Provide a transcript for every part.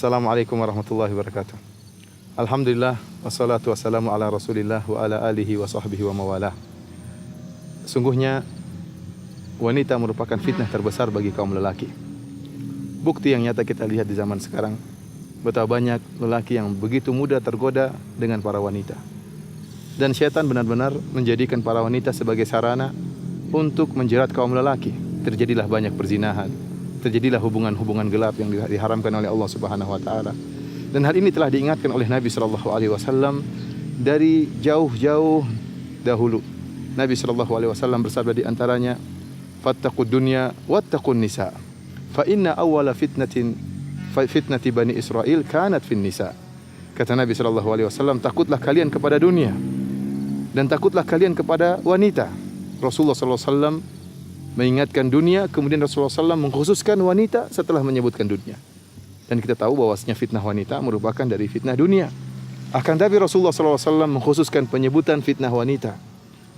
Assalamualaikum warahmatullahi wabarakatuh. Alhamdulillah wassalatu wassalamu ala Rasulillah wa ala alihi wa sahbihi wa mawalah. Sungguhnya wanita merupakan fitnah terbesar bagi kaum lelaki. Bukti yang nyata kita lihat di zaman sekarang, betapa banyak lelaki yang begitu mudah tergoda dengan para wanita. Dan syaitan benar-benar menjadikan para wanita sebagai sarana untuk menjerat kaum lelaki. Terjadilah banyak perzinahan, terjadilah hubungan-hubungan gelap yang diharamkan oleh Allah Subhanahu wa taala. Dan hal ini telah diingatkan oleh Nabi sallallahu alaihi wasallam dari jauh-jauh dahulu. Nabi sallallahu alaihi wasallam bersabda di antaranya, "Fattaqud dunya wattaqun nisa. Fa inna awwala fitnati bani Israil kanat fin nisa." Kata Nabi sallallahu alaihi wasallam, takutlah kalian kepada dunia dan takutlah kalian kepada wanita. Rasulullah sallallahu alaihi wasallam mengingatkan dunia, kemudian Rasulullah SAW mengkhususkan wanita setelah menyebutkan dunia. Dan kita tahu bahwasanya fitnah wanita merupakan dari fitnah dunia. Akan tapi Rasulullah SAW mengkhususkan penyebutan fitnah wanita.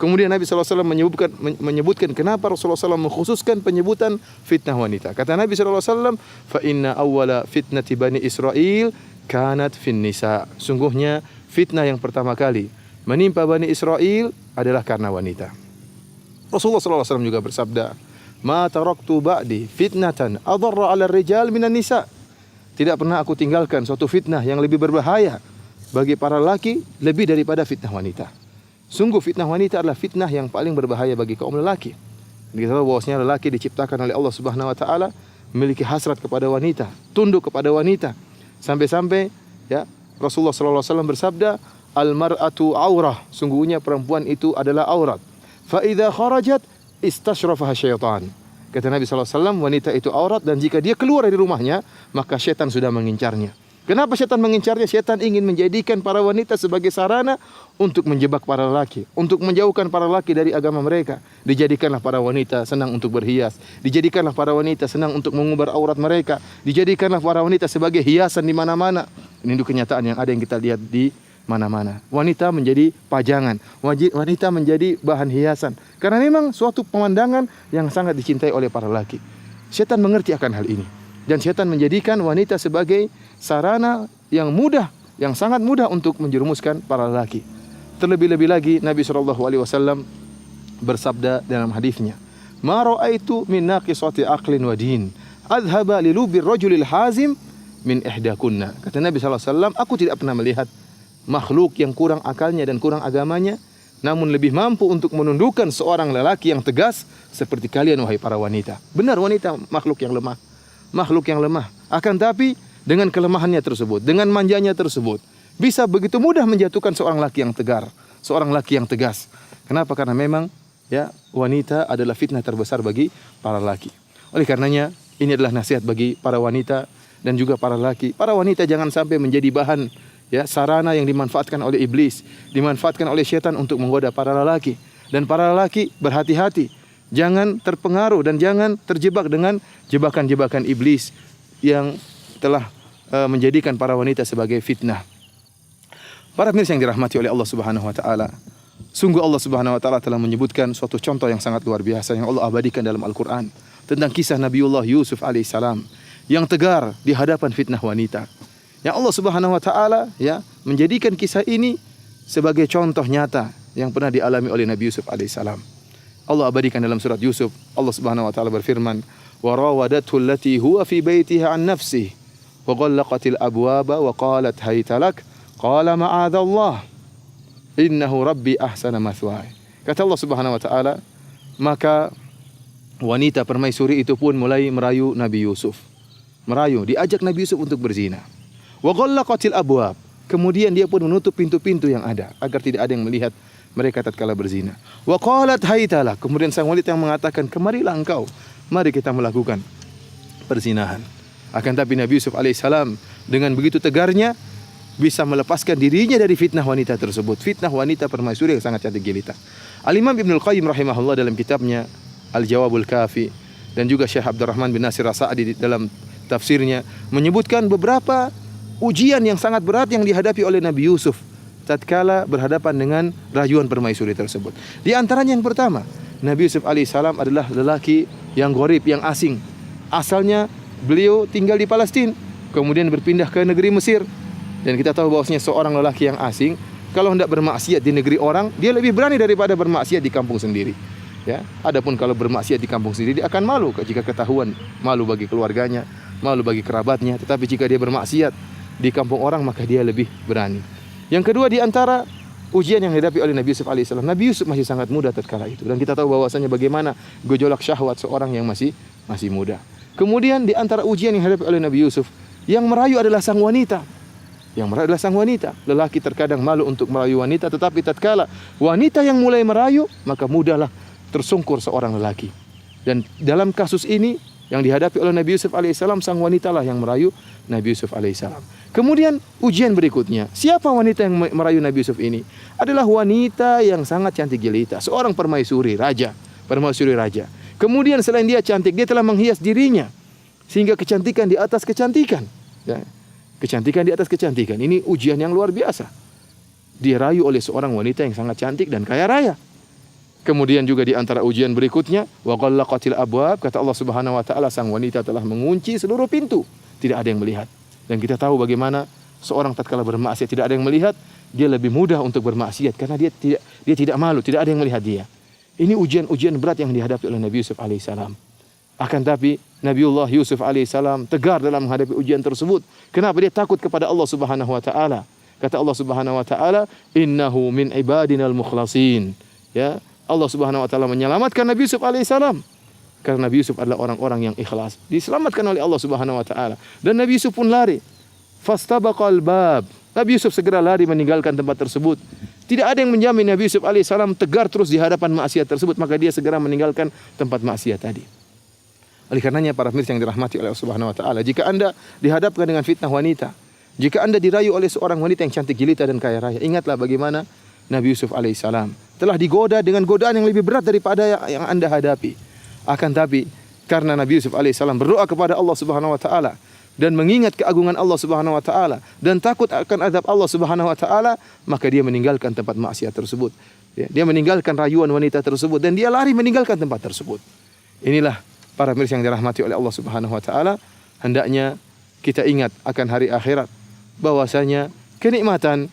Kemudian Nabi SAW menyebutkan kenapa Rasulullah SAW mengkhususkan penyebutan fitnah wanita. Kata Nabi SAW, fa inna awwala fitnati bani Israil kanat fin nisa. Sungguhnya fitnah yang pertama kali menimpa Bani Israel adalah karena wanita. Rasulullah SAW juga bersabda, "Ma taraktu ba'di fitnatan adarra 'ala rijal minan nisa." Tidak pernah aku tinggalkan suatu fitnah yang lebih berbahaya bagi para lelaki lebih daripada fitnah wanita. Sungguh fitnah wanita adalah fitnah yang paling berbahaya bagi kaum lelaki. Kita tahu bahwasanya lelaki diciptakan oleh Allah Subhanahu wa taala memiliki hasrat kepada wanita, tunduk kepada wanita. Sampai-sampai ya Rasulullah SAW bersabda, "Al-mar'atu aurah." Sungguhnya perempuan itu adalah aurat. Fa idza kharajat istashrafaha syaitan. Kata Nabi SAW, wanita itu aurat dan jika dia keluar dari rumahnya, maka syaitan sudah mengincarnya. Kenapa syaitan mengincarnya? Syaitan ingin menjadikan para wanita sebagai sarana untuk menjebak para lelaki, untuk menjauhkan para lelaki dari agama mereka. Dijadikanlah para wanita senang untuk berhias, dijadikanlah para wanita senang untuk mengumbar aurat mereka, dijadikanlah para wanita sebagai hiasan di mana-mana. Ini kenyataan yang ada yang kita lihat di mana-mana. Wanita menjadi pajangan, wanita menjadi bahan hiasan. Karena memang suatu pemandangan yang sangat dicintai oleh para lelaki. Syaitan mengerti akan hal ini. Dan syaitan menjadikan wanita sebagai sarana yang mudah, yang sangat mudah untuk menjerumuskan para lelaki. Terlebih-lebih lagi Nabi SAW bersabda dalam hadisnya, "Ma ra'aitu min naqisati aqlin wa din, adhaba li lubir rajulil hazim min ihdakunna." Kata Nabi SAW, aku tidak pernah melihat makhluk yang kurang akalnya dan kurang agamanya, namun lebih mampu untuk menundukkan seorang lelaki yang tegas seperti kalian wahai para wanita. Benar, wanita makhluk yang lemah. Makhluk yang lemah. Akan tapi dengan kelemahannya tersebut, dengan manjanya tersebut, bisa begitu mudah menjatuhkan seorang laki yang tegar, seorang laki yang tegas. Kenapa? Karena memang ya wanita adalah fitnah terbesar bagi para laki. Oleh karenanya, ini adalah nasihat bagi para wanita dan juga para laki. Para wanita jangan sampai menjadi bahan ya sarana yang dimanfaatkan oleh iblis, dimanfaatkan oleh syaitan untuk menggoda para lelaki. Dan para lelaki berhati-hati, jangan terpengaruh dan jangan terjebak dengan jebakan-jebakan iblis yang telah menjadikan para wanita sebagai fitnah. Para pemirsa yang dirahmati oleh Allah Subhanahu wa taala, sungguh Allah Subhanahu wa taala telah menyebutkan suatu contoh yang sangat luar biasa yang Allah abadikan dalam Al-Qur'an tentang kisah Nabiullah Yusuf alaihissalam yang tegar di hadapan fitnah wanita. Yang Allah Subhanahu wa taala ya menjadikan kisah ini sebagai contoh nyata yang pernah dialami oleh Nabi Yusuf alaihissalam. Allah abadikan dalam surat Yusuf, Allah Subhanahu wa taala berfirman, "Wa rawadathu allati huwa fi baitiha an nafsihi wa ghallaqatil abwaba wa qalat hayta lak qala ma'adzallah innahu rabbi ahsana mathwaya." Kata Allah Subhanahu wa taala, maka wanita permaisuri itu pun mulai merayu Nabi Yusuf. Merayu, diajak Nabi Yusuf untuk berzina. Wa ghallaqatil abwab. Kemudian dia pun menutup pintu-pintu yang ada agar tidak ada yang melihat mereka tatkala berzina. Wa qalat haytalak. Kemudian sang wanita yang mengatakan, "Kemarilah engkau, mari kita melakukan perzinahan." Akan tapi Nabi Yusuf alaihissalam dengan begitu tegarnya bisa melepaskan dirinya dari fitnah wanita tersebut. Fitnah wanita permaisuri yang sangat cantik jelita. Al-Imam Ibnul Qayyim rahimahullah dalam kitabnya Al-Jawabul Kafi dan juga Syekh Abdurrahman bin Nasir As-Sa'di dalam tafsirnya menyebutkan beberapa ujian yang sangat berat yang dihadapi oleh Nabi Yusuf tatkala berhadapan dengan rayuan permaisuri tersebut. Di antaranya yang pertama, Nabi Yusuf alaihissalam adalah lelaki yang gharib, yang asing. Asalnya beliau tinggal di Palestina, kemudian berpindah ke negeri Mesir. Dan kita tahu bahwasanya seorang lelaki yang asing kalau hendak bermaksiat di negeri orang, dia lebih berani daripada bermaksiat di kampung sendiri. Ya, adapun kalau bermaksiat di kampung sendiri dia akan malu jika ketahuan, malu bagi keluarganya, malu bagi kerabatnya. Tetapi jika dia bermaksiat di kampung orang, maka dia lebih berani. Yang kedua di antara ujian yang dihadapi oleh Nabi Yusuf alaihissalam. Nabi Yusuf masih sangat muda tatkala itu, dan kita tahu bahwasanya bagaimana gejolak syahwat seorang yang masih muda. Kemudian di antara ujian yang dihadapi oleh Nabi Yusuf, yang merayu adalah sang wanita. Yang merayu adalah sang wanita. Lelaki terkadang malu untuk merayu wanita, tetapi tatkala wanita yang mulai merayu, maka mudahlah tersungkur seorang lelaki. Dan dalam kasus ini yang dihadapi oleh Nabi Yusuf alaihissalam, sang wanita lah yang merayu Nabi Yusuf alaihissalam. Kemudian ujian berikutnya, siapa wanita yang merayu Nabi Yusuf ini? Adalah wanita yang sangat cantik jelita, seorang permaisuri raja. Kemudian selain dia cantik, dia telah menghias dirinya sehingga kecantikan di atas kecantikan. Ya. Kecantikan di atas kecantikan. Ini ujian yang luar biasa. Dirayu oleh seorang wanita yang sangat cantik dan kaya raya. Kemudian juga di antara ujian berikutnya, wa ghallaqatil abwab, kata Allah Subhanahu wa taala, sang wanita telah mengunci seluruh pintu, tidak ada yang melihat. Dan kita tahu bagaimana seorang tatkala bermaksiat tidak ada yang melihat, dia lebih mudah untuk bermaksiat karena dia tidak malu, tidak ada yang melihat dia. Ini ujian-ujian berat yang dihadapi oleh Nabi Yusuf alaihissalam. Akan tapi Nabiullah Yusuf alaihissalam tegar dalam menghadapi ujian tersebut. Kenapa? Dia takut kepada Allah Subhanahu wa taala. Kata Allah Subhanahu wa taala, "Innahu min ibadinal mukhlasin." Ya, Allah Subhanahu wa taala menyelamatkan Nabi Yusuf alaihissalam karena Nabi Yusuf adalah orang-orang yang ikhlas, diselamatkan oleh Allah Subhanahu wa taala. Dan Nabi Yusuf pun lari. Fastabaqal bab. Nabi Yusuf segera lari meninggalkan tempat tersebut. Tidak ada yang menjamin Nabi Yusuf alaihissalam tegar terus di hadapan maksiat tersebut, maka dia segera meninggalkan tempat maksiat tadi. Oleh karenanya para pemirsa yang dirahmati oleh Allah Subhanahu wa taala, jika Anda dihadapkan dengan fitnah wanita, jika Anda dirayu oleh seorang wanita yang cantik jelita dan kaya raya, ingatlah bagaimana Nabi Yusuf alaihissalam telah digoda dengan godaan yang lebih berat daripada yang Anda hadapi. Akan tapi karena Nabi Yusuf alaihissalam berdoa kepada Allah Subhanahu wa taala dan mengingat keagungan Allah Subhanahu wa taala dan takut akan azab Allah Subhanahu wa taala, maka dia meninggalkan tempat maksiat tersebut. Dia meninggalkan rayuan wanita tersebut dan dia lari meninggalkan tempat tersebut. Inilah para pemirsa yang dirahmati oleh Allah Subhanahu wa taala, hendaknya kita ingat akan hari akhirat, bahwasanya kenikmatan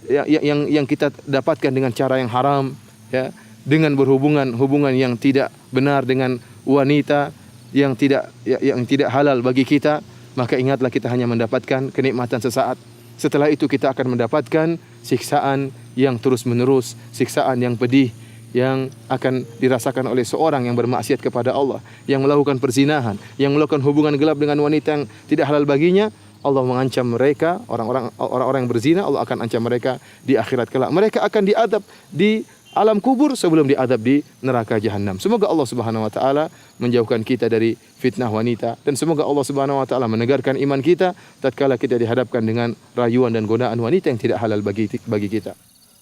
yang kita dapatkan dengan cara yang haram, ya, dengan hubungan yang tidak benar dengan wanita yang tidak halal bagi kita, maka ingatlah kita hanya mendapatkan kenikmatan sesaat. Setelah itu kita akan mendapatkan siksaan yang terus-menerus, siksaan yang pedih yang akan dirasakan oleh seorang yang bermaksiat kepada Allah, yang melakukan perzinahan, yang melakukan hubungan gelap dengan wanita yang tidak halal baginya. Allah mengancam mereka, orang-orang yang berzina, Allah akan ancam mereka di akhirat kelak. Mereka akan diadab di alam kubur sebelum diadab di neraka jahanam. Semoga Allah Subhanahu wa taala menjauhkan kita dari fitnah wanita, dan semoga Allah Subhanahu wa taala menegarkan iman kita tatkala kita dihadapkan dengan rayuan dan godaan wanita yang tidak halal bagi kita.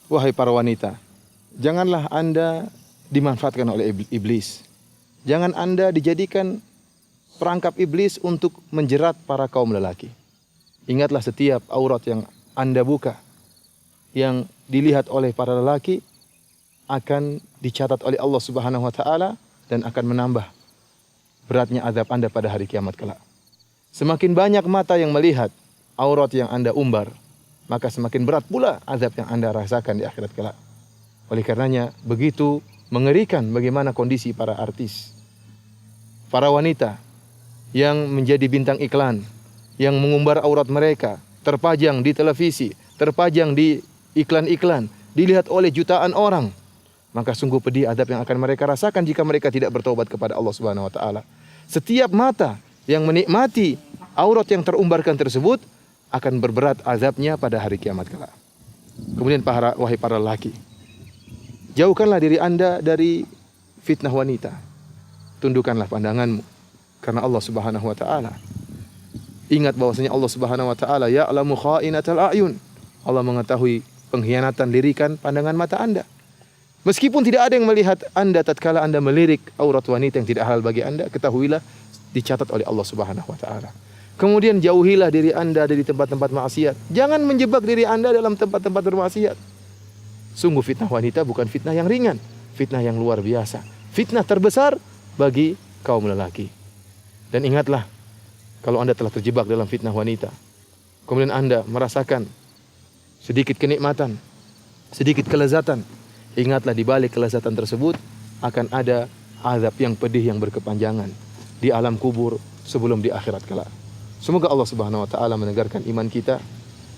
Wahai para wanita, janganlah Anda dimanfaatkan oleh iblis. Jangan Anda dijadikan perangkap iblis untuk menjerat para kaum lelaki. Ingatlah setiap aurat yang Anda buka, yang dilihat oleh para lelaki, akan dicatat oleh Allah Subhanahu wa taala dan akan menambah beratnya azab Anda pada hari kiamat kelak. Semakin banyak mata yang melihat aurat yang Anda umbar, maka semakin berat pula azab yang Anda rasakan di akhirat kelak. Oleh karenanya begitu mengerikan bagaimana kondisi para artis, para wanita yang menjadi bintang iklan, yang mengumbar aurat mereka, terpajang di televisi, terpajang di iklan-iklan, dilihat oleh jutaan orang. Maka sungguh pedih azab yang akan mereka rasakan jika mereka tidak bertaubat kepada Allah Subhanahu wa taala. Setiap mata yang menikmati aurat yang terumbarkan tersebut akan berberat azabnya pada hari kiamat kelak. Kemudian wahai para lelaki, jauhkanlah diri Anda dari fitnah wanita. Tundukkanlah pandanganmu karena Allah Subhanahu wa taala. Ingat bahwasanya Allah Subhanahu wa taala ya'lamu kha'inatal a'yun. Allah mengetahui pengkhianatan lirikan pandangan mata Anda. Meskipun tidak ada yang melihat Anda tatkala Anda melirik aurat wanita yang tidak halal bagi Anda, ketahuilah dicatat oleh Allah Subhanahu wa taala. Kemudian jauhilah diri Anda dari tempat-tempat maksiat. Jangan menjebak diri Anda dalam tempat-tempat bermaksiat. Sungguh fitnah wanita bukan fitnah yang ringan, fitnah yang luar biasa. Fitnah terbesar bagi kaum lelaki. Dan ingatlah, Kalau Anda telah terjebak dalam fitnah wanita, kemudian Anda merasakan sedikit kenikmatan, sedikit kelezatan, ingatlah di balik kelezatan tersebut akan ada azab yang pedih yang berkepanjangan di alam kubur sebelum di akhirat kelak. Semoga Allah Subhanahu wa taala menegarkan iman kita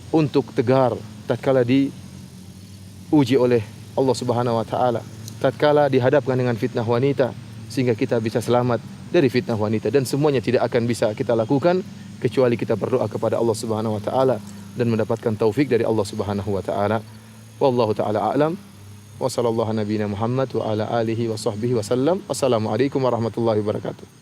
untuk tegar tatkala diuji oleh Allah Subhanahu wa taala, tatkala dihadapkan dengan fitnah wanita, sehingga kita bisa selamat dari fitnah wanita, dan semuanya tidak akan bisa kita lakukan kecuali kita berdoa kepada Allah Subhanahu wa taala dan mendapatkan taufik dari Allah Subhanahu wa taala. Wallahu taala a'lam. Wa sallallahu nabiyana Muhammad wa ala alihi wa sahbihi wa sallam. Assalamualaikum warahmatullahi wabarakatuh.